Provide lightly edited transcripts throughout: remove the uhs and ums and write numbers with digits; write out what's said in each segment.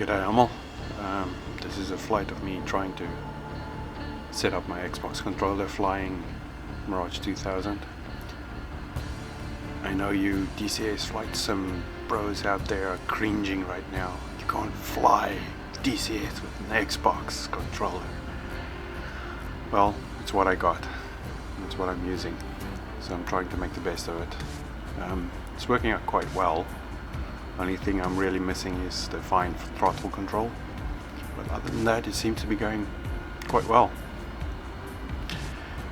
G'day Amal. This is a flight of me trying to set up my Xbox controller flying Mirage 2000. I know you DCS flight sim bros out there are cringing right now. You can't fly DCS with an Xbox controller. Well, it's what I got. It's what I'm using. So I'm trying to make the best of it. It's working out quite well. Only thing I'm really missing is the fine throttle control, but other than that it seems to be going quite well.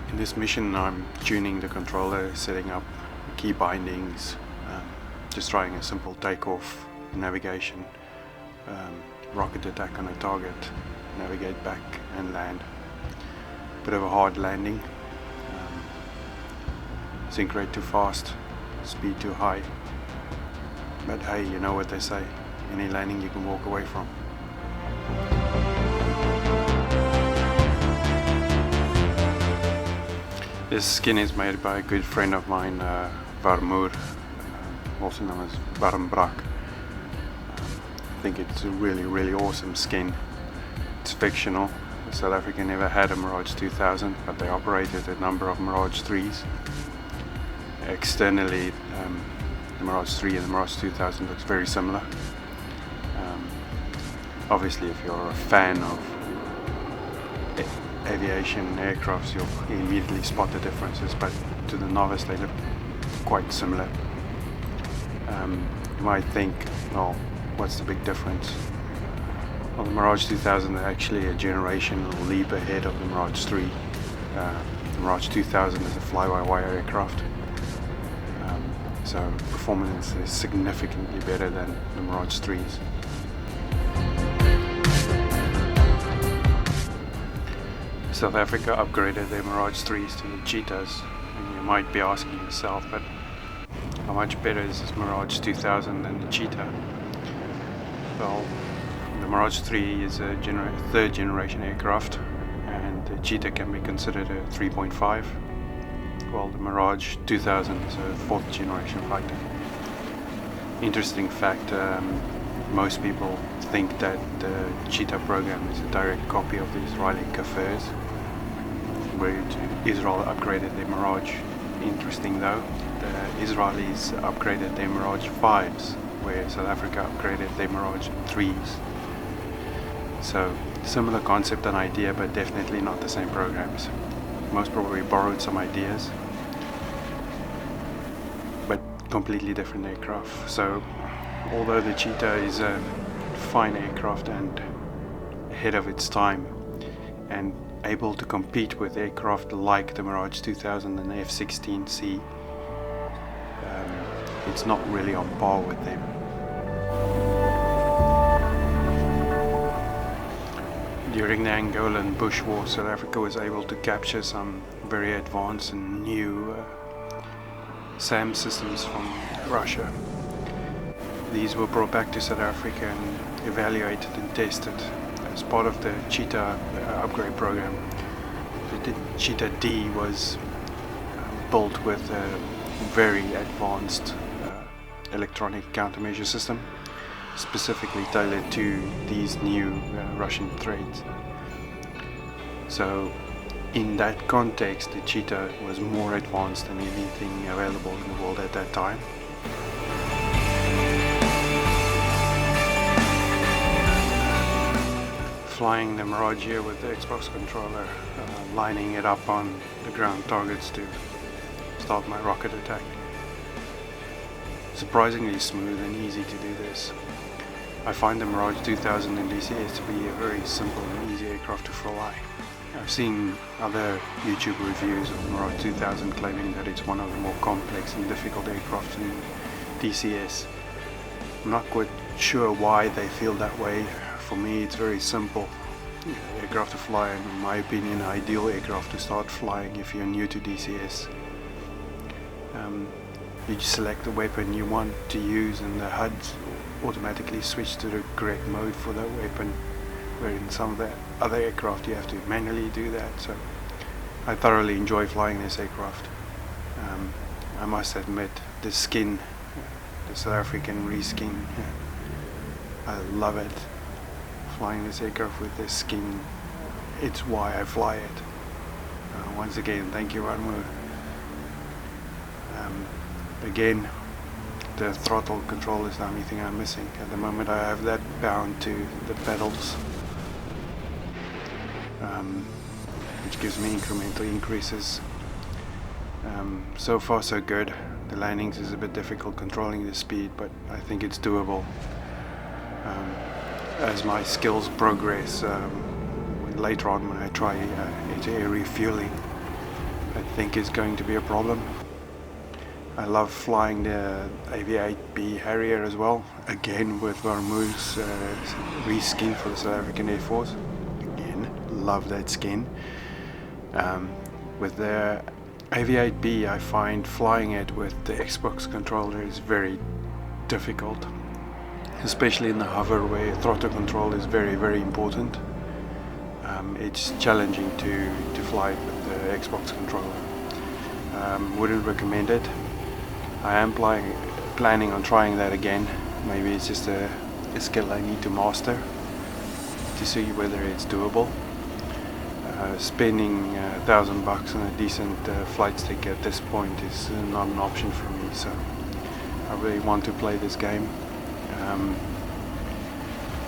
In this mission I'm tuning the controller, setting up key bindings, just trying a simple takeoff, navigation, rocket attack on a target, navigate back and land. Bit of a hard landing, sync rate too fast, speed too high. But hey, you know what they say, any landing you can walk away from. This skin is made by a good friend of mine, ARMSCor, also known as ARMSCor. I think it's a really awesome skin. It's fictional. South Africa never had a Mirage 2000, but they operated a number of Mirage 3s. Externally, the Mirage 3 and the Mirage 2000 looks very similar. Obviously, if you're a fan of aviation aircrafts, you'll immediately spot the differences, but to the novice they look quite similar. You might think, well, what's the big difference? Well, the Mirage 2000 is actually a generational leap ahead of the Mirage 3. The Mirage 2000 is a fly-by-wire aircraft. So performance is significantly better than the Mirage 3s. South Africa upgraded their Mirage 3s to the Cheetahs, and you might be asking yourself, but how much better is this Mirage 2000 than the Cheetah? Well, the Mirage 3 is a third generation aircraft, and the Cheetah can be considered a 3.5. Well, the Mirage 2000 is a fourth generation fighter. Interesting fact, most people think that the Cheetah program is a direct copy of the Israeli Kafirs, where Israel upgraded their Mirage. Interesting though, the Israelis upgraded their Mirage 5s, where South Africa upgraded their Mirage 3s. So, similar concept and idea, but definitely not the same programs. Most probably borrowed some ideas, but completely different aircraft. So although the Cheetah is a fine aircraft and ahead of its time and able to compete with aircraft like the Mirage 2000 and the F-16C, it's not really on par with them. During the Angolan Bush War, South Africa was able to capture some very advanced and new SAM systems from Russia. These were brought back to South Africa and evaluated and tested as part of the Cheetah upgrade program. The Cheetah D was built with a very advanced electronic countermeasure system, specifically tailored to these new Russian threats. So in that context, the Cheetah was more advanced than anything available in the world at that time. Flying the Mirage here with the Xbox controller, lining it up on the ground targets to start my rocket attack. Surprisingly smooth and easy to do this. I find the Mirage 2000 in DCS to be a very simple and easy aircraft to fly. I've seen other YouTube reviews of the Mirage 2000 claiming that it's one of the more complex and difficult aircraft in DCS. I'm not quite sure why they feel that way. For me it's very simple aircraft to fly, and in my opinion ideal aircraft to start flying if you're new to DCS. You just select the weapon you want to use and the HUDs automatically switch to the correct mode for that weapon, where in some of the other aircraft you have to manually do that. So I thoroughly enjoy flying this aircraft. I must admit, the skin, the South African reskin, I love it. flying this aircraft with this skin. It's why I fly it. Once again, thank you, ARMSCor. Again, the throttle control is the only thing I'm missing. At the moment I have that bound to the pedals, which gives me incremental increases. So far so good. The landings is a bit difficult controlling the speed, but I think it's doable. As my skills progress, later on when I try air refueling, I think it's going to be a problem. I love flying the AV-8B Harrier as well, again with ARMSCor's reskin for the South African Air Force. Again, love that skin. With the AV-8B, I find flying it with the Xbox controller is very difficult, especially in the hover where throttle control is very, very important. It's challenging to fly it with the Xbox controller. Wouldn't recommend it. I am planning on trying that again. Maybe it's just a skill I need to master to see whether it's doable. Spending $1,000 on a decent flight stick at this point is not an option for me, so I really want to play this game.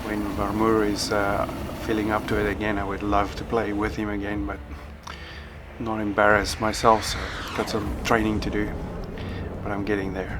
When ARMSCor is feeling up to it again, I would love to play with him again, but not embarrass myself, so I've got some training to do, but I'm getting there.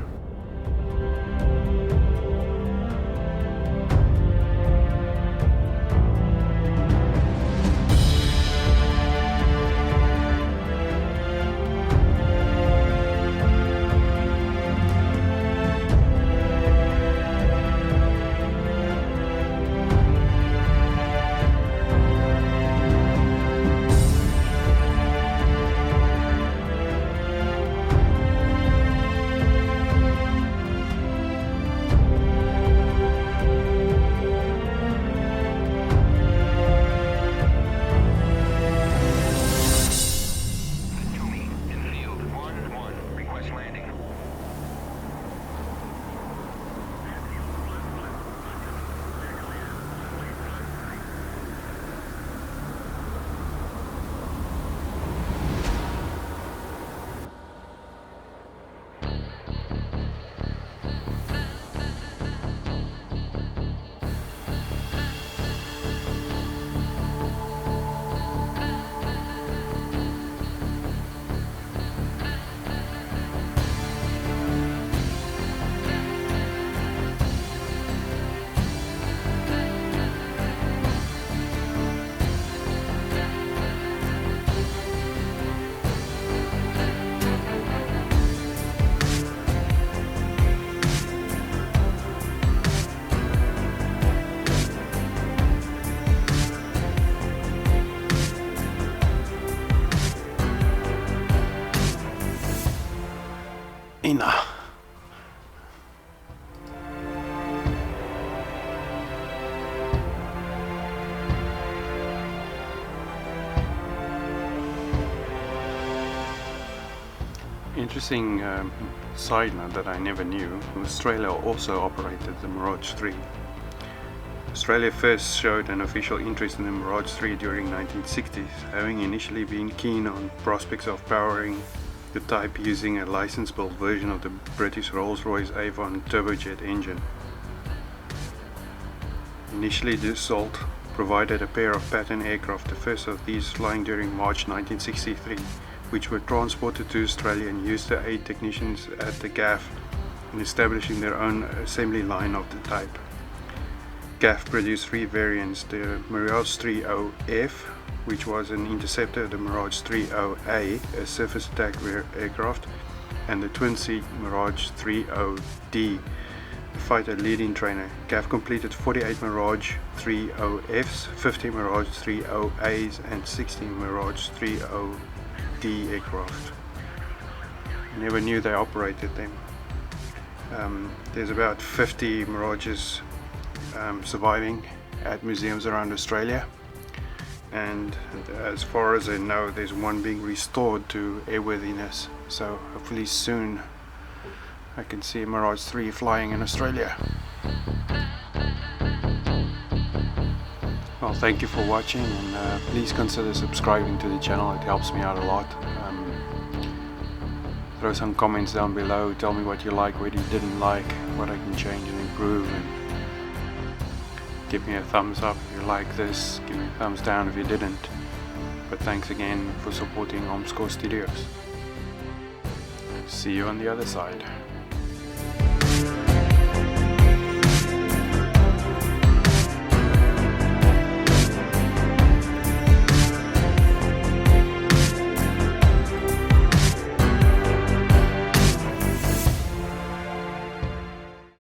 Interesting side note that I never knew, Australia also operated the Mirage 3. Australia first showed an official interest in the Mirage 3 during 1960s, having initially been keen on prospects of powering the type using a license-built version of the British Rolls-Royce Avon turbojet engine. Initially, Dassault provided a pair of pattern aircraft, the first of these flying during March 1963, which were transported to Australia and used to aid technicians at the GAF in establishing their own assembly line of the type. GAF produced three variants: the Mirage 30F, which was an interceptor, the Mirage 30A, a surface attack aircraft, and the twin-seat Mirage 30D, a fighter lead-in trainer. GAF completed 48 Mirage 30Fs, 50 Mirage 30As, and 16 Mirage 30D aircraft. I never knew they operated them. There's about 50 Mirages surviving at museums around Australia, and as far as I know, there's one being restored to airworthiness, so hopefully soon I can see a Mirage 3 flying in Australia. Well, thank you for watching, and please consider subscribing to the channel. It helps me out a lot. Throw some comments down below, tell me what you like, what you didn't like, what I can change and improve, and give me a thumbs up if you like this, give me a thumbs down if you didn't. But thanks again for supporting ARMSCor Studios. See you on the other side.